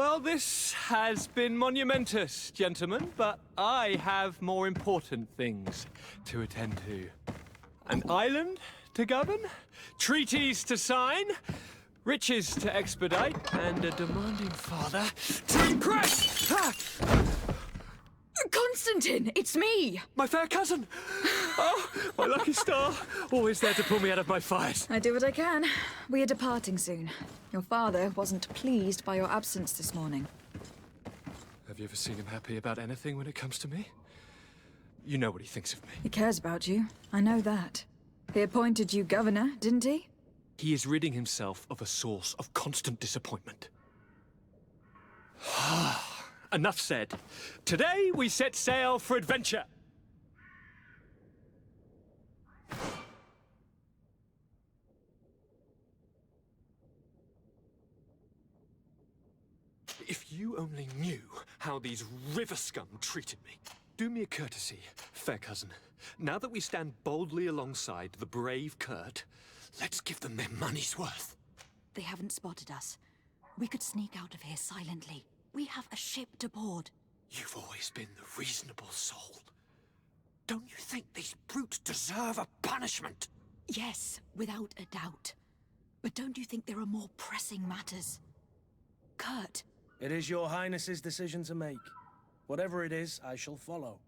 Well, this has been monumentous, gentlemen, but I have more important things to attend to. An island to govern, treaties to sign, riches to expedite, and a demanding father to impress! Ha! Constantine, it's me! My fair cousin! Oh, my lucky star. Always there to pull me out of my fires. I do what I can. We are departing soon. Your father wasn't pleased by your absence this morning. Have you ever seen him happy about anything when it comes to me? You know what he thinks of me. He cares about you. I know that. He appointed you governor, didn't he? He is ridding himself of a source of constant disappointment. Enough said. Today we set sail for adventure. If you only knew how these river scum treated me. Do me a courtesy, fair cousin. Now that we stand boldly alongside the brave Kurt, let's give them their money's worth. They haven't spotted us. We could sneak out of here silently. We have a ship to board. You've always been the reasonable soul. Don't you think these brutes deserve a punishment? Yes, without a doubt. But don't you think there are more pressing matters? Kurt. It is your Highness's decision to make. Whatever it is, I shall follow.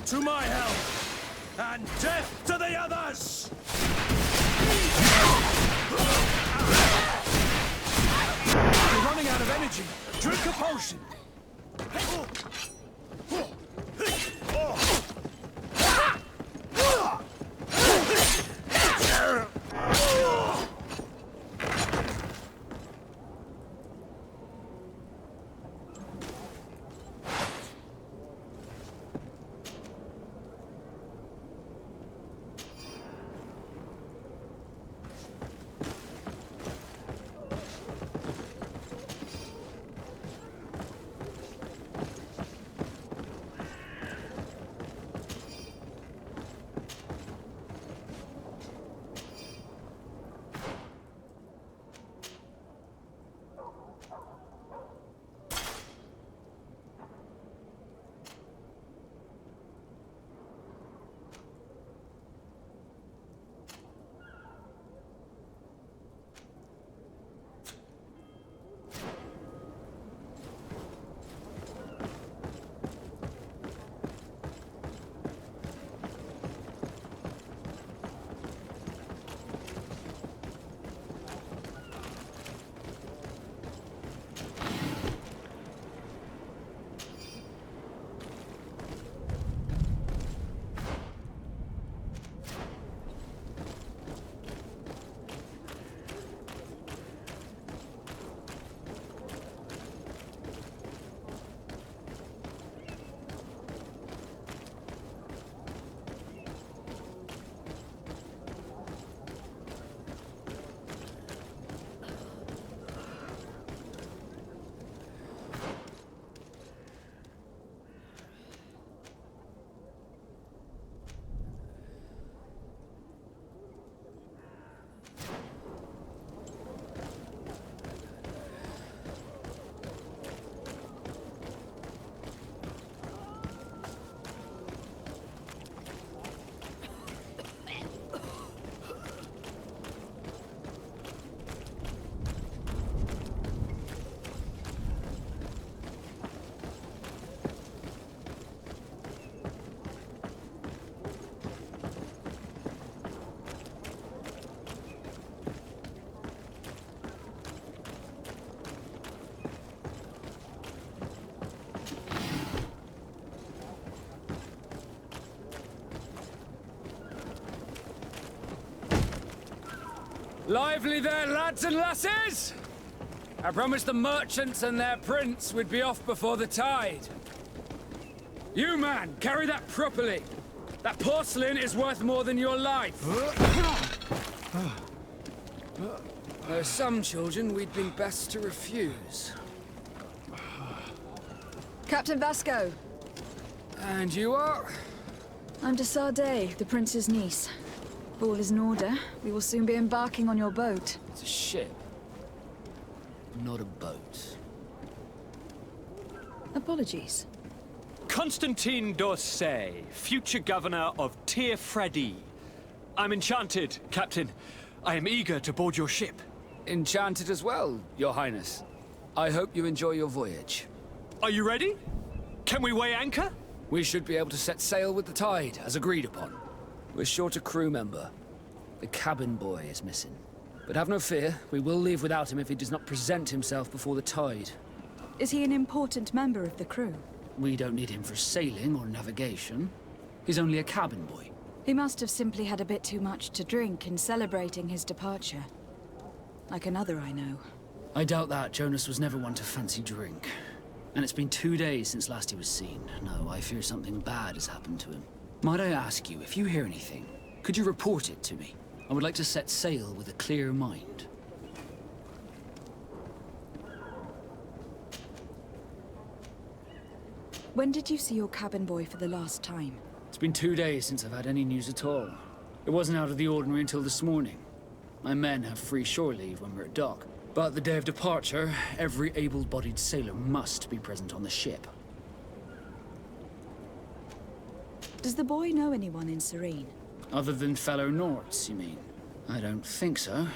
To my help! And death to the others! You're running out of energy. Drink a potion. Lively there, lads and lasses! I promised the merchants and their prince we'd be off before the tide. You, man, carry that properly. That porcelain is worth more than your life. There are some children we'd been best to refuse. Captain Vasco. And you are? I'm de Sardet, the prince's niece. If all is in order, we will soon be embarking on your boat. It's a ship. Not a boat. Apologies. Constantine d'Orsay, future governor of Tir-Fredi. I'm enchanted, Captain. I am eager to board your ship. Enchanted as well, Your Highness. I hope you enjoy your voyage. Are you ready? Can we weigh anchor? We should be able to set sail with the tide, as agreed upon. We're short a crew member. The cabin boy is missing. But have no fear, we will leave without him if he does not present himself before the tide. Is he an important member of the crew? We don't need him for sailing or navigation. He's only a cabin boy. He must have simply had a bit too much to drink in celebrating his departure. Like another I know. I doubt that. Jonas was never one to fancy drink. And it's been 2 days since last he was seen. No, I fear something bad has happened to him. Might I ask you, if you hear anything, could you report it to me? I would like to set sail with a clear mind. When did you see your cabin boy for the last time? It's been 2 days since I've had any news at all. It wasn't out of the ordinary until this morning. My men have free shore leave when we're at dock. But the day of departure, every able-bodied sailor must be present on the ship. Does the boy know anyone in Serene? Other than fellow Norts, you mean? I don't think so,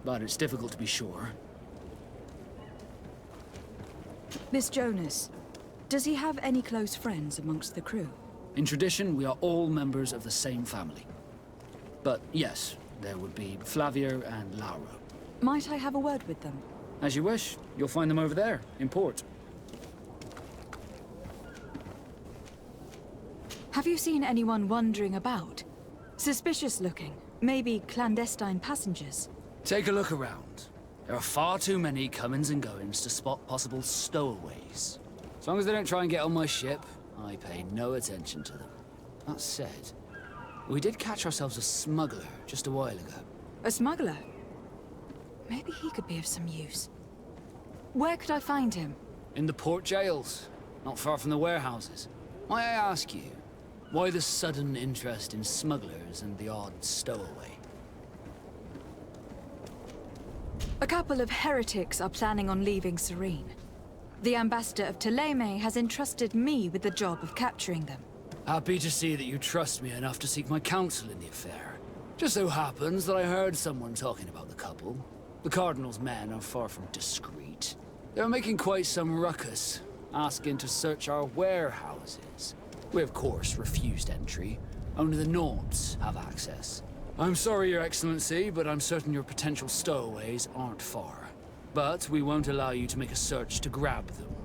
but it's difficult to be sure. This Jonas, does he have any close friends amongst the crew? In tradition, we are all members of the same family. But yes, there would be Flavia and Laura. Might I have a word with them? As you wish. You'll find them over there, in port. Have you seen anyone wandering about? Suspicious looking. Maybe clandestine passengers. Take a look around. There are far too many comings and goings to spot possible stowaways. As long as they don't try and get on my ship, I pay no attention to them. That said, we did catch ourselves a smuggler just a while ago. A smuggler? Maybe he could be of some use. Where could I find him? In the port jails, not far from the warehouses. Might I ask you, why the sudden interest in smugglers and the odd stowaway? A couple of heretics are planning on leaving Serene. The ambassador of Ptolemy has entrusted me with the job of capturing them. Happy to see that you trust me enough to seek my counsel in the affair. Just so happens that I heard someone talking about the couple. The Cardinal's men are far from discreet. They're making quite some ruckus, asking to search our warehouses. We, of course, refused entry. Only the Nords have access. I'm sorry, Your Excellency, but I'm certain your potential stowaways aren't far. But we won't allow you to make a search to grab them.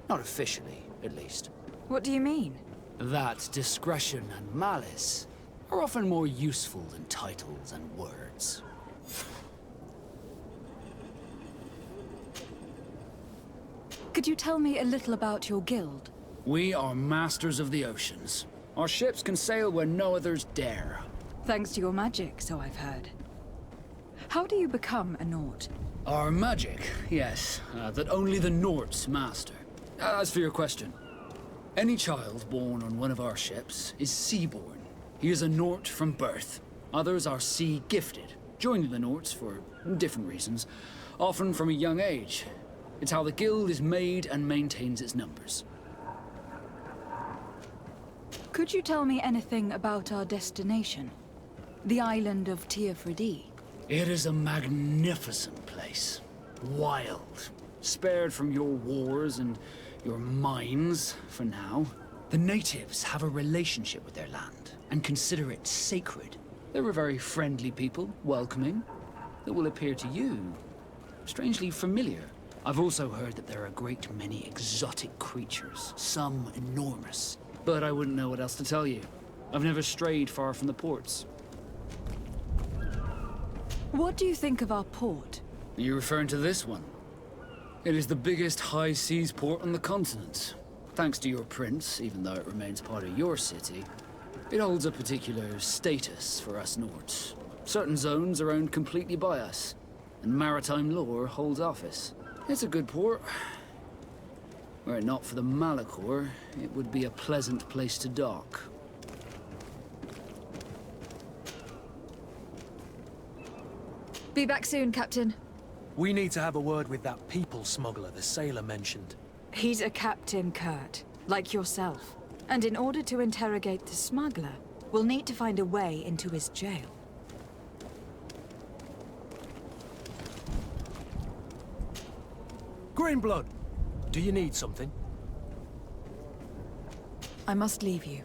Not officially, at least. What do you mean? That discretion and malice are often more useful than titles and words. Could you tell me a little about your guild? We are masters of the oceans. Our ships can sail where no others dare. Thanks to your magic, so I've heard. How do you become a Nord? Our magic, yes, that only the Nords master. As for your question, any child born on one of our ships is sea-born. He is a Nort from birth. Others are sea-gifted, joining the Nords for different reasons, often from a young age. It's how the guild is made and maintains its numbers. Could you tell me anything about our destination? The island of Tir-Fredi? It is a magnificent place. Wild. Spared from your wars and your mines, for now. The natives have a relationship with their land, and consider it sacred. They're a very friendly people, welcoming, that will appear to you strangely familiar. I've also heard that there are a great many exotic creatures, some enormous. But I wouldn't know what else to tell you. I've never strayed far from the ports. What do you think of our port? Are you referring to this one? It is the biggest high seas port on the continent. Thanks to your prince, even though it remains part of your city, it holds a particular status for us Nords. Certain zones are owned completely by us, and maritime law holds office. It's a good port. Were it not for the Malachor, it would be a pleasant place to dock. Be back soon, Captain. We need to have a word with that people smuggler the sailor mentioned. He's a captain, Kurt, like yourself. And in order to interrogate the smuggler, we'll need to find a way into his jail. Greenblood, do you need something? I must leave you.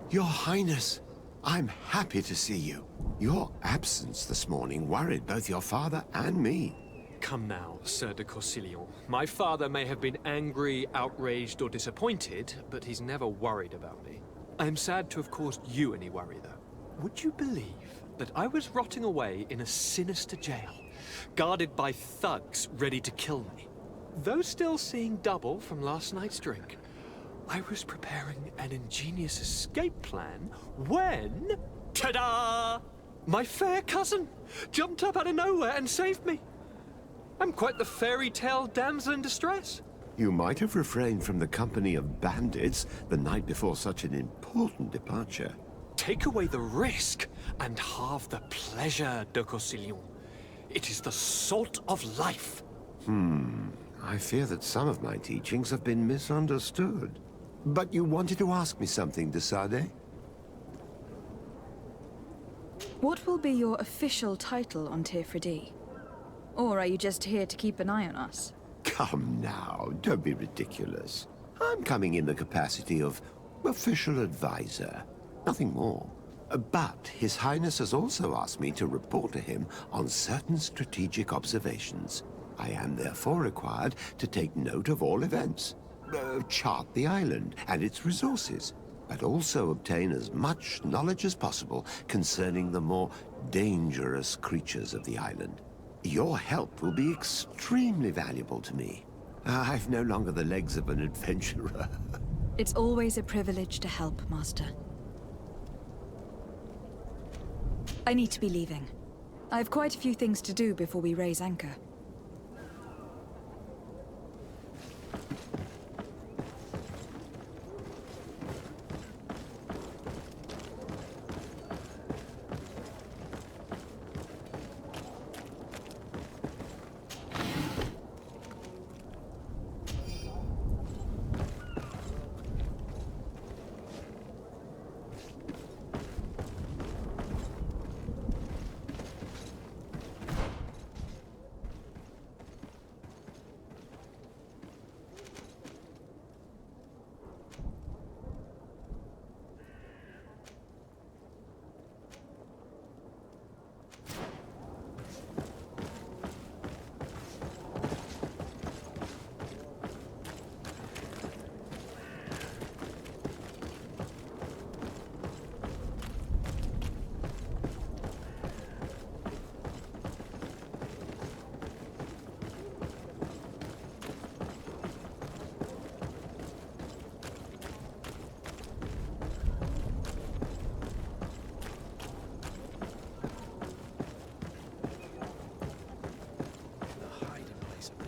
Your Highness, I'm happy to see you. Your absence this morning worried both your father and me. Come now, Sir de Corsilion. My father may have been angry, outraged, or disappointed, but he's never worried about me. I am sad to have caused you any worry, though. Would you believe that I was rotting away in a sinister jail, guarded by thugs ready to kill me? Though still seeing double from last night's drink, I was preparing an ingenious escape plan when... ta-da! My fair cousin jumped up out of nowhere and saved me. I'm quite the fairy tale damsel in distress. You might have refrained from the company of bandits the night before such an important departure. Take away the risk and halve the pleasure, de Corsilion. It is the salt of life. I fear that some of my teachings have been misunderstood. But you wanted to ask me something, de Sade? What will be your official title on Tifredi? Or are you just here to keep an eye on us? Come now, don't be ridiculous. I'm coming in the capacity of official advisor, nothing more. But His Highness has also asked me to report to him on certain strategic observations. I am therefore required to take note of all events, chart the island and its resources, but also obtain as much knowledge as possible concerning the more dangerous creatures of the island. Your help will be extremely valuable to me. I've no longer the legs of an adventurer. It's always a privilege to help, Master. I need to be leaving. I have quite a few things to do before we raise anchor.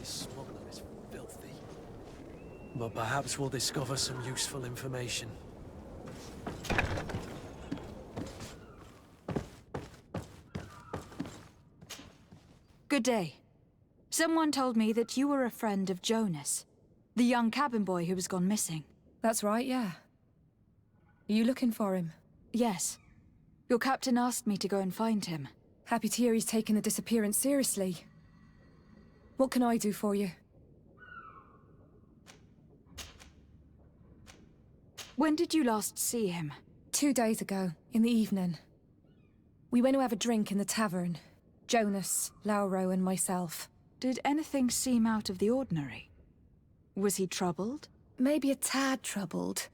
smuggler is filthy. But perhaps we'll discover some useful information. Good day. Someone told me that you were a friend of Jonas, the young cabin boy who was gone missing. That's right, yeah. Are you looking for him? Yes. Your captain asked me to go and find him. Happy to hear he's taken the disappearance seriously. What can I do for you? When did you last see him? 2 days ago, in the evening. We went to have a drink in the tavern. Jonas, Lauro, and myself. Did anything seem out of the ordinary? Was he troubled? Maybe a tad troubled.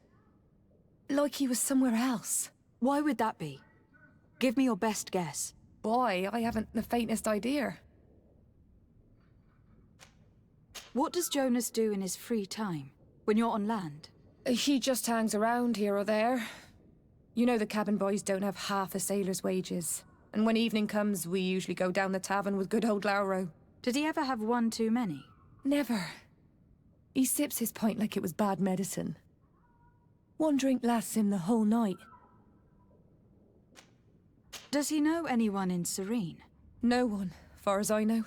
Like he was somewhere else. Why would that be? Give me your best guess. Boy, I haven't the faintest idea. What does Jonas do in his free time, when you're on land? He just hangs around here or there. You know the cabin boys don't have half a sailor's wages. And when evening comes, we usually go down the tavern with good old Lauro. Did he ever have one too many? Never. He sips his pint like it was bad medicine. One drink lasts him the whole night. Does he know anyone in Serene? No one, far as I know.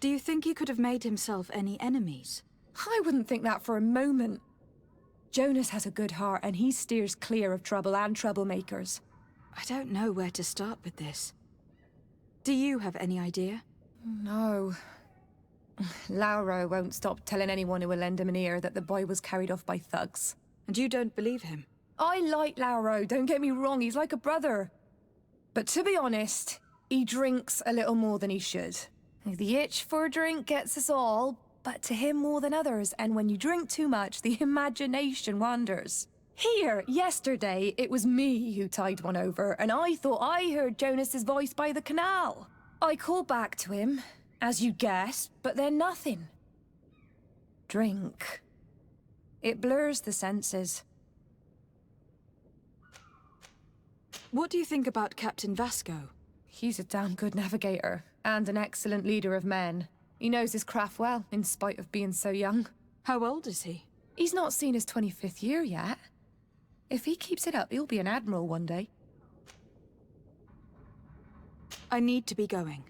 Do you think he could have made himself any enemies? I wouldn't think that for a moment. Jonas has a good heart and he steers clear of trouble and troublemakers. I don't know where to start with this. Do you have any idea? No. Lauro won't stop telling anyone who will lend him an ear that the boy was carried off by thugs. And you don't believe him? I like Lauro, don't get me wrong, he's like a brother. But to be honest, he drinks a little more than he should. The itch for a drink gets us all, but to him more than others, and when you drink too much, the imagination wanders. Here, yesterday, it was me who tied one over, and I thought I heard Jonas's voice by the canal. I called back to him, as you guessed, but then nothing. Drink. It blurs the senses. What do you think about Captain Vasco? He's a damn good navigator, and an excellent leader of men. He knows his craft well, in spite of being so young. How old is he? He's not seen his 25th year yet. If he keeps it up, he'll be an admiral one day. I need to be going.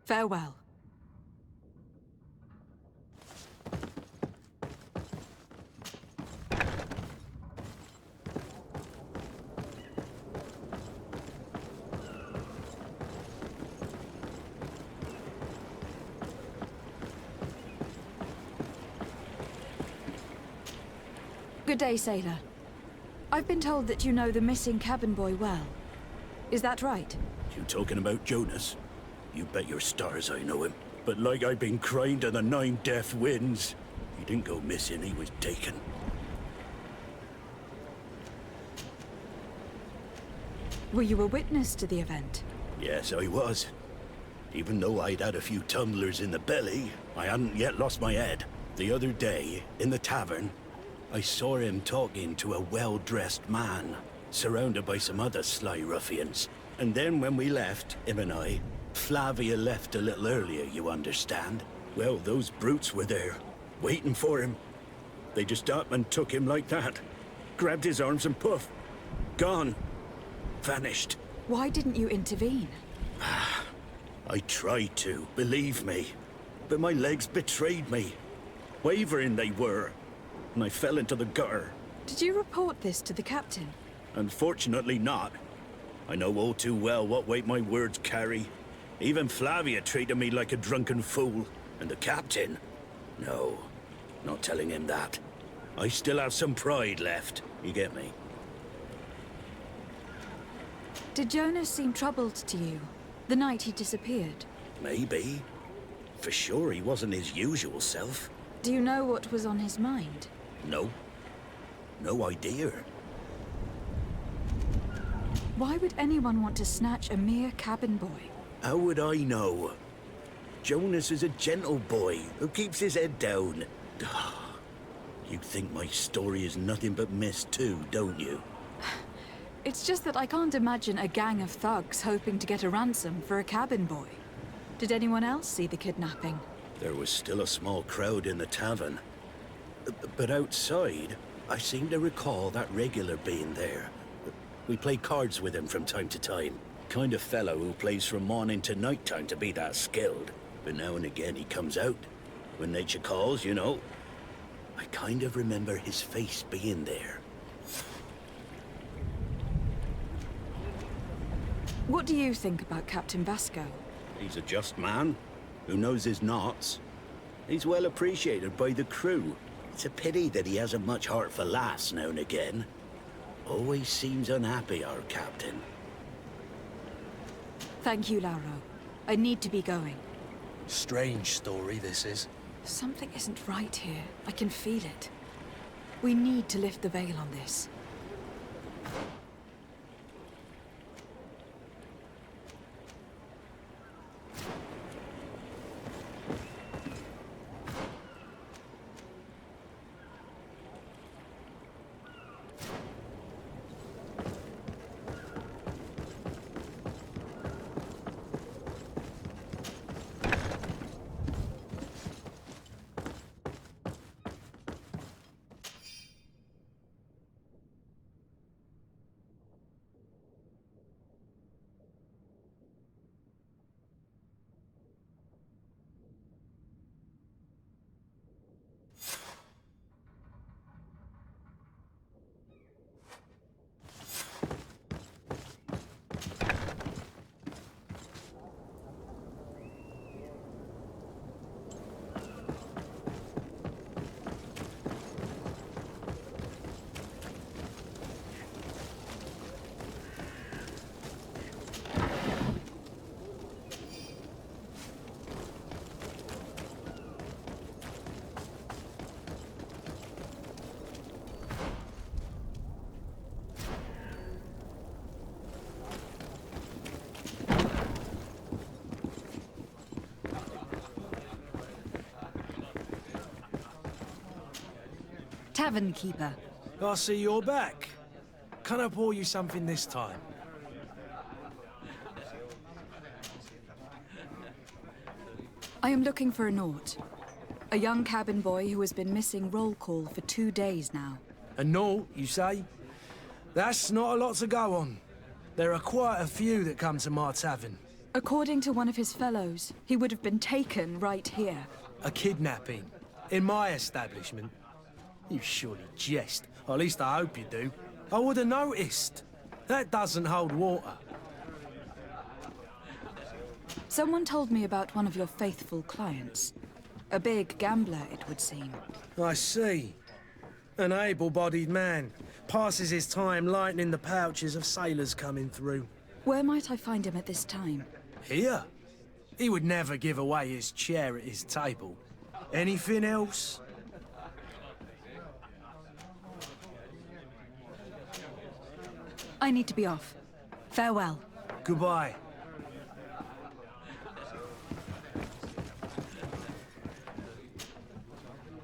Farewell. Good day, sailor. I've been told that you know the missing cabin boy well. Is that right? You talking about Jonas? You bet your stars I know him. But like I've been crying to the 9 death winds, he didn't go missing, he was taken. Were you a witness to the event? Yes, I was. Even though I'd had a few tumblers in the belly, I hadn't yet lost my head. The other day, in the tavern, I saw him talking to a well-dressed man, surrounded by some other sly ruffians. And then when we left, him and I, Flavia left a little earlier, you understand. Well, those brutes were there, waiting for him. They just up and took him like that. Grabbed his arms and poof, gone. Vanished. Why didn't you intervene? I tried to, believe me. But my legs betrayed me. Wavering they were. And I fell into the gutter. Did you report this to the captain? Unfortunately not. I know all too well what weight my words carry. Even Flavia treated me like a drunken fool. And the captain? No, not telling him that. I still have some pride left, you get me? Did Jonas seem troubled to you, the night he disappeared? Maybe. For sure he wasn't his usual self. Do you know what was on his mind? No. No idea. Why would anyone want to snatch a mere cabin boy? How would I know? Jonas is a gentle boy who keeps his head down. You think my story is nothing but mist too, don't you? It's just that I can't imagine a gang of thugs hoping to get a ransom for a cabin boy. Did anyone else see the kidnapping? There was still a small crowd in the tavern. But outside, I seem to recall that regular being there. We play cards with him from time to time. Kind of fellow who plays from morning to night time to be that skilled. But now and again he comes out. When nature calls, you know. I kind of remember his face being there. What do you think about Captain Vasco? He's a just man who knows his knots. He's well appreciated by the crew. It's a pity that he hasn't much heart for laughs now and again. Always seems unhappy, our captain. Thank you, Lauro. I need to be going. Strange story, this is. Something isn't right here. I can feel it. We need to lift the veil on this. Tavern keeper. I see you're back. Can I pour you something this time? I am looking for a Naut. A young cabin boy who has been missing roll call for 2 days now. A Naut, you say? That's not a lot to go on. There are quite a few that come to my tavern. According to one of his fellows, he would have been taken right here. A kidnapping? In my establishment? You surely jest. Or at least I hope you do. I would have noticed. That doesn't hold water. Someone told me about one of your faithful clients. A big gambler, it would seem. I see. An able-bodied man. Passes his time lightening the pouches of sailors coming through. Where might I find him at this time? Here? He would never give away his chair at his table. Anything else? I need to be off. Farewell. Goodbye.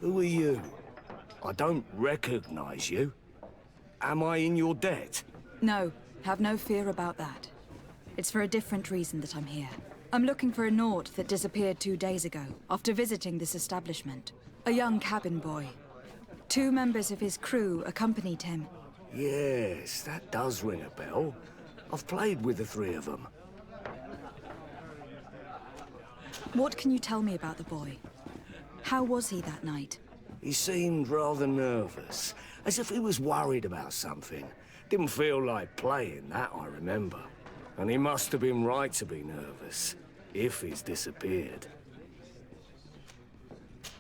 Who are you? I don't recognize you. Am I in your debt? No, have no fear about that. It's for a different reason that I'm here. I'm looking for a Naut that disappeared 2 days ago, after visiting this establishment. A young cabin boy. 2 members of his crew accompanied him. Yes, that does ring a bell. I've played with the 3 of them. What can you tell me about the boy? How was he that night? He seemed rather nervous, as if he was worried about something. Didn't feel like playing, that I remember. And he must have been right to be nervous, if he's disappeared.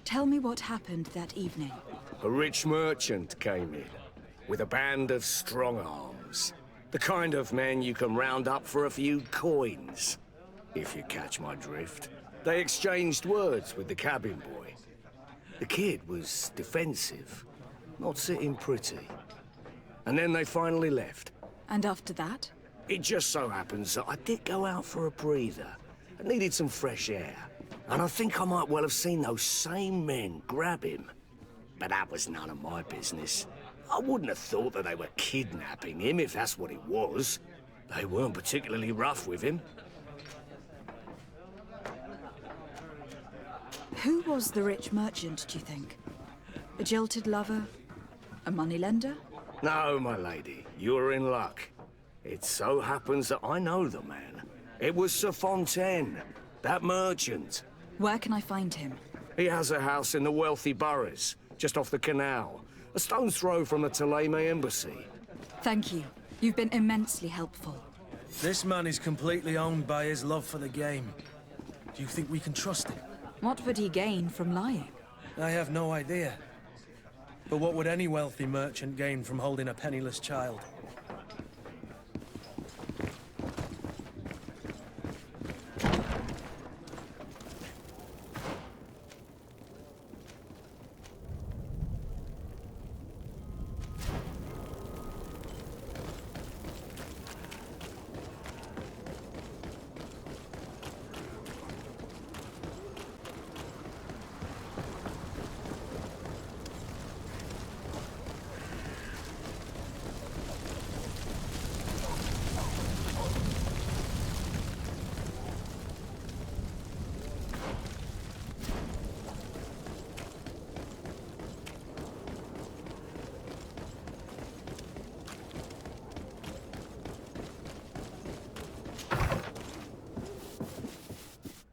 Tell me what happened that evening. A rich merchant came in, with a band of strong arms. The kind of men you can round up for a few coins, if you catch my drift. They exchanged words with the cabin boy. The kid was defensive, not sitting pretty. And then they finally left. And after that? It just so happens that I did go out for a breather. I needed some fresh air. And I think I might well have seen those same men grab him. But that was none of my business. I wouldn't have thought that they were kidnapping him if that's what it was. They weren't particularly rough with him. Who was the rich merchant, do you think? A jilted lover? A moneylender? No, my lady, you're in luck. It so happens that I know the man. It was Sir Fontaine, that merchant. Where can I find him? He has a house in the wealthy boroughs, just off the canal. A stone's throw from the Thélème embassy. Thank you. You've been immensely helpful. This man is completely owned by his love for the game. Do you think we can trust him? What would he gain from lying? I have no idea. But what would any wealthy merchant gain from holding a penniless child?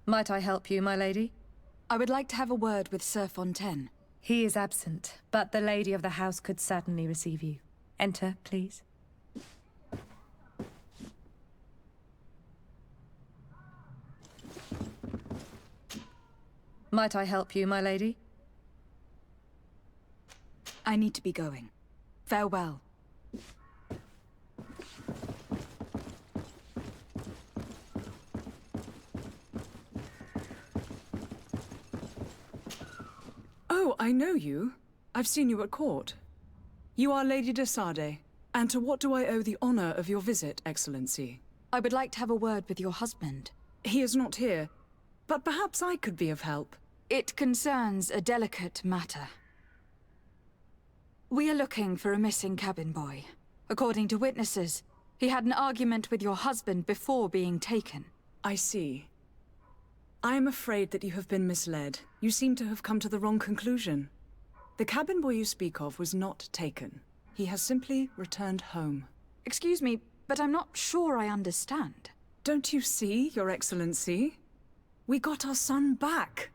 Might I help you, my lady? I would like to have a word with Sir Fontaine. He is absent, but the lady of the house could certainly receive you. Enter, please. Might I help you, my lady? I need to be going. Farewell. Oh, I know you. I've seen you at court. You are Lady de Sade. And to what do I owe the honor of your visit, Excellency? I would like to have a word with your husband. He is not here, but perhaps I could be of help. It concerns a delicate matter. We are looking for a missing cabin boy. According to witnesses, he had an argument with your husband before being taken. I see. I am afraid that you have been misled. You seem to have come to the wrong conclusion. The cabin boy you speak of was not taken. He has simply returned home. Excuse me, but I'm not sure I understand. Don't you see, Your Excellency? We got our son back.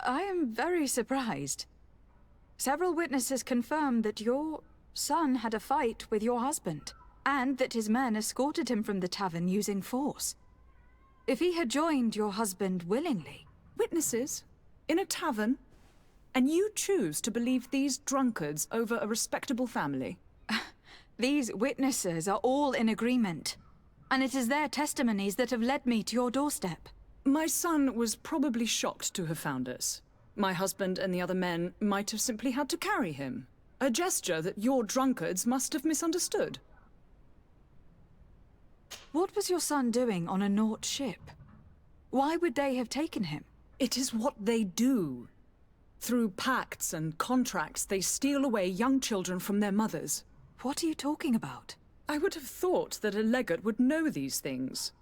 I am very surprised. Several witnesses confirmed that your son had a fight with your husband, and that his men escorted him from the tavern using force. If he had joined your husband willingly... Witnesses? In a tavern? And you choose to believe these drunkards over a respectable family? These witnesses are all in agreement, and it is their testimonies that have led me to your doorstep. My son was probably shocked to have found us. My husband and the other men might have simply had to carry him. A gesture that your drunkards must have misunderstood. What was your son doing on a Naut ship? Why would they have taken him? It is what they do. Through pacts and contracts, they steal away young children from their mothers. What are you talking about? I would have thought that a legate would know these things.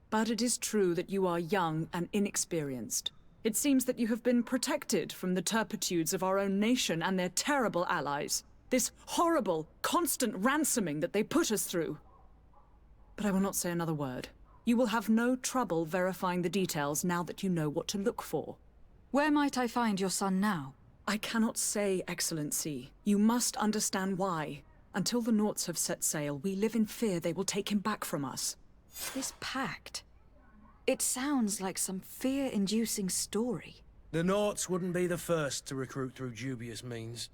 But it is true that you are young and inexperienced. It seems that you have been protected from the turpitudes of our own nation and their terrible allies. This horrible, constant ransoming that they put us through. But I will not say another word. You will have no trouble verifying the details now that you know what to look for. Where might I find your son now? I cannot say, Excellency. You must understand why. Until the Nauts have set sail, we live in fear they will take him back from us. This pact... It sounds like some fear-inducing story. The Nauts wouldn't be the first to recruit through dubious means.